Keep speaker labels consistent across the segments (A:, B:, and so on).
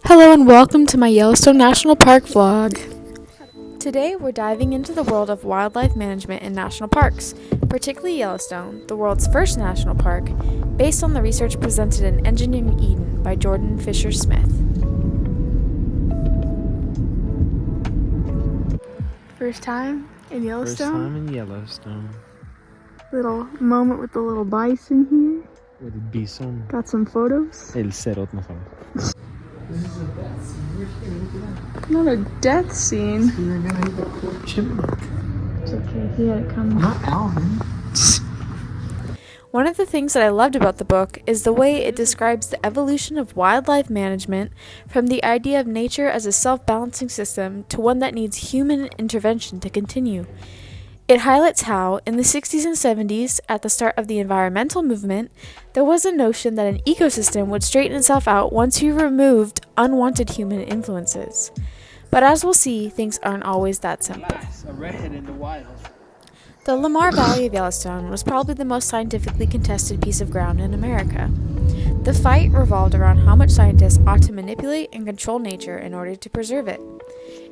A: Hello and welcome to my Yellowstone National Park vlog. Today we're diving into the world of wildlife management in national parks, particularly Yellowstone, the world's first national park, based on the research presented in Engineering Eden by Jordan Fischer Smith. First time in Yellowstone?
B: First time in Yellowstone.
A: Little moment with the little bison here.
B: With the bison.
A: Got some photos.
B: El cerot no sabe. This is a death scene.
A: Not a death scene.
B: You're gonna eat the chipmunk.
A: It's okay, he had it coming.
B: Not Alvin.
A: One of the things that I loved about the book is the way it describes the evolution of wildlife management from the idea of nature as a self-balancing system to one that needs human intervention to continue. It highlights how, in the 60s and 70s, at the start of the environmental movement, there was a notion that an ecosystem would straighten itself out once you removed unwanted human influences. But as we'll see, things aren't always that simple.
B: A redhead in the wild.
A: The Lamar Valley of Yellowstone was probably the most scientifically contested piece of ground in America. The fight revolved around how much scientists ought to manipulate and control nature in order to preserve it.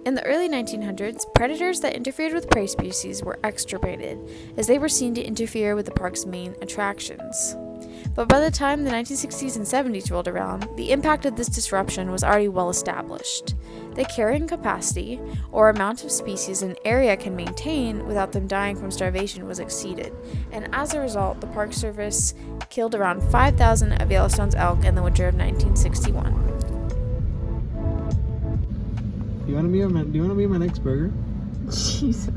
A: In the early 1900s, predators that interfered with prey species were extirpated, as they were seen to interfere with the park's main attractions. But by the time the 1960s and 70s rolled around, the impact of this disruption was already well established. The carrying capacity, or amount of species an area can maintain without them dying from starvation, was exceeded, and as a result, the Park Service killed around 5,000 of Yellowstone's elk in the winter of 1961.
B: Do you want to be my next burger?
A: Jesus.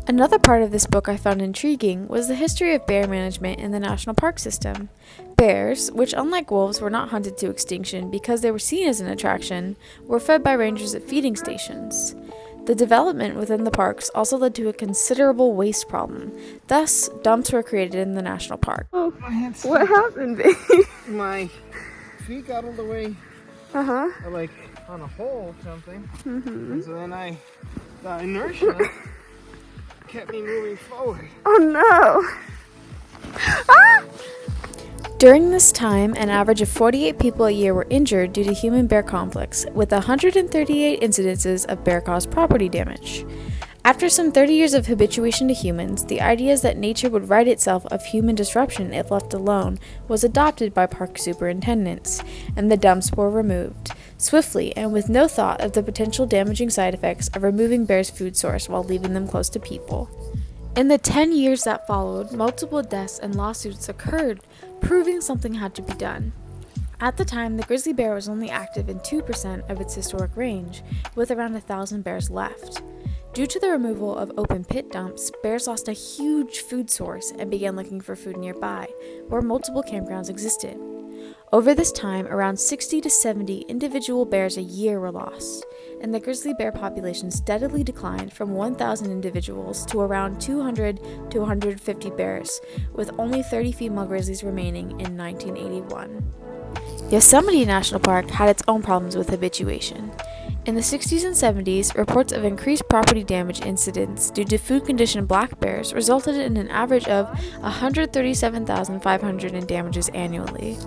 A: Another part of this book I found intriguing was the history of bear management in the national park system. Bears, which unlike wolves were not hunted to extinction because they were seen as an attraction, were fed by rangers at feeding stations. The development within the parks also led to a considerable waste problem. Thus, dumps were created in the national park.
B: Oh, my hand's
A: What happened, babe?
B: My feet got all the way, like on a hole or something. And so then the inertia kept me moving forward.
A: Oh no! Ah! During this time, an average of 48 people a year were injured due to human-bear conflicts, with 138 incidences of bear-caused property damage. After some 30 years of habituation to humans, the idea that nature would right itself of human disruption if left alone was adopted by park superintendents, and the dumps were removed, swiftly and with no thought of the potential damaging side effects of removing bears' food source while leaving them close to people. In the 10 years that followed, multiple deaths and lawsuits occurred, proving something had to be done. At the time, the grizzly bear was only active in 2% of its historic range, with around 1,000 bears left. Due to the removal of open pit dumps, bears lost a huge food source and began looking for food nearby, where multiple campgrounds existed. Over this time, around 60 to 70 individual bears a year were lost, and the grizzly bear population steadily declined from 1,000 individuals to around 200 to 150 bears, with only 30 female grizzlies remaining in 1981. Yosemite National Park had its own problems with habituation. In the 60s and 70s, reports of increased property damage incidents due to food-conditioned black bears resulted in an average of 137,500 in damages annually.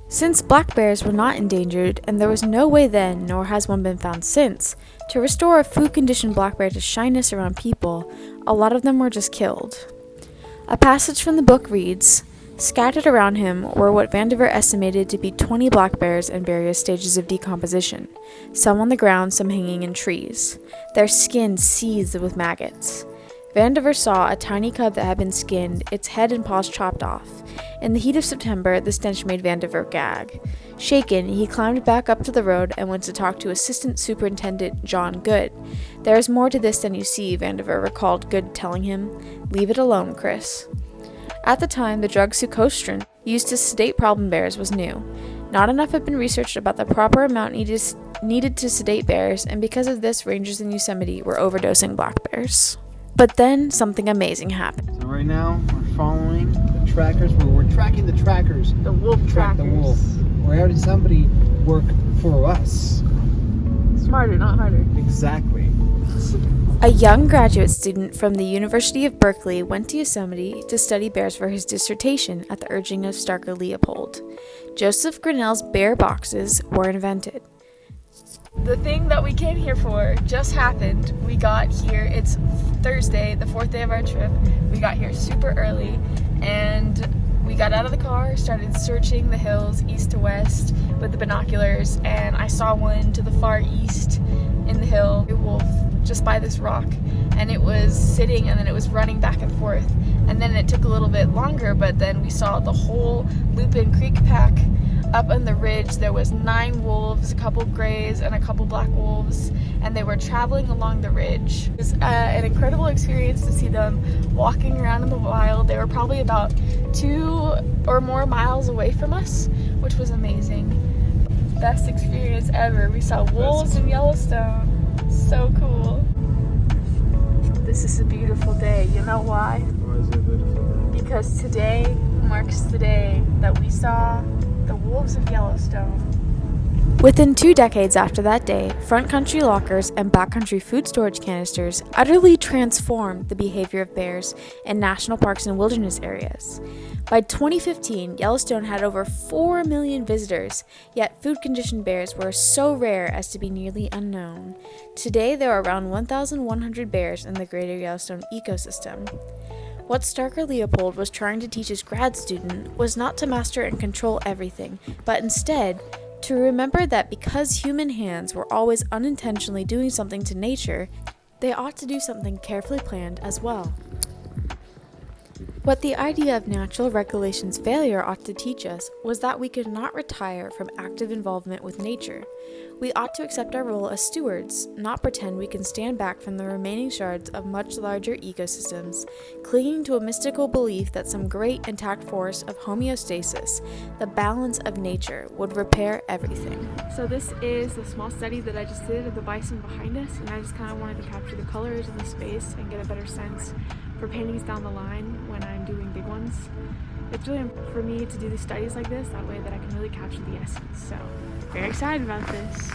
A: Since black bears were not endangered, and there was no way then, nor has one been found since, to restore a food-conditioned black bear to shyness around people, a lot of them were just killed. A passage from the book reads, "Scattered around him were what Vandiver estimated to be 20 black bears in various stages of decomposition, some on the ground, some hanging in trees. Their skin seethed with maggots. Vandiver saw a tiny cub that had been skinned, its head and paws chopped off. In the heat of September, the stench made Vandiver gag. Shaken, he climbed back up to the road and went to talk to Assistant Superintendent John Good. There is more to this than you see, Vandiver recalled Good telling him. Leave it alone, Chris." At the time, the drug sucostrin, used to sedate problem bears, was new. Not enough had been researched about the proper amount needed to sedate bears, and because of this, rangers in Yosemite were overdosing black bears. But then, something amazing happened.
B: So right now, we're following the trackers. We're tracking the trackers.
A: The wolf
B: Track the wolf. We're having somebody work for us.
A: Smarter, not harder.
B: Exactly.
A: A young graduate student from the University of Berkeley went to Yosemite to study bears for his dissertation at the urging of Starker Leopold. Joseph Grinnell's bear boxes were invented. The thing that we came here for just happened. We got here, it's Thursday, the 4th day of our trip. We got here super early and we got out of the car, started searching the hills east to west with the binoculars, and I saw one to the far east in the hill, a wolf, just by this rock, and it was sitting and then it was running back and forth, and then it took a little bit longer, but then we saw the whole Lupin Creek pack up on the ridge. There was 9 wolves, a couple grays and a couple black wolves, and they were traveling along the ridge. It was an incredible experience to see them walking around in the wild. They were probably about 2 or more miles away from us, which was amazing. Best experience ever. We saw wolves in Yellowstone. So cool. This is a beautiful day. You know why?
B: Why is it a beautiful day?
A: Because today marks the day that we saw the wolves of Yellowstone. Within 2 decades after that day, front country lockers and backcountry food storage canisters utterly transformed the behavior of bears in national parks and wilderness areas. By 2015, Yellowstone had over 4 million visitors, yet food-conditioned bears were so rare as to be nearly unknown. Today, there are around 1,100 bears in the greater Yellowstone ecosystem. What Starker Leopold was trying to teach his grad student was not to master and control everything, but instead to remember that because human hands were always unintentionally doing something to nature, they ought to do something carefully planned as well. What the idea of natural regulation's failure ought to teach us was that we could not retire from active involvement with nature. We ought to accept our role as stewards, not pretend we can stand back from the remaining shards of much larger ecosystems, clinging to a mystical belief that some great intact force of homeostasis, the balance of nature, would repair everything. So this is a small study that I just did of the bison behind us, and I just kind of wanted to capture the colors of the space and get a better sense for paintings down the line when I'm doing big ones. It's really important for me to do these studies like this, that way that I can really capture the essence. So, very excited about this.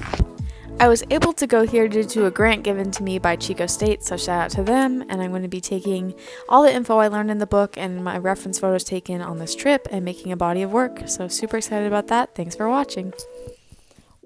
A: I was able to go here due to a grant given to me by Chico State, so shout out to them, and I'm going to be taking all the info I learned in the book and my reference photos taken on this trip and making a body of work, so super excited about that. Thanks for watching.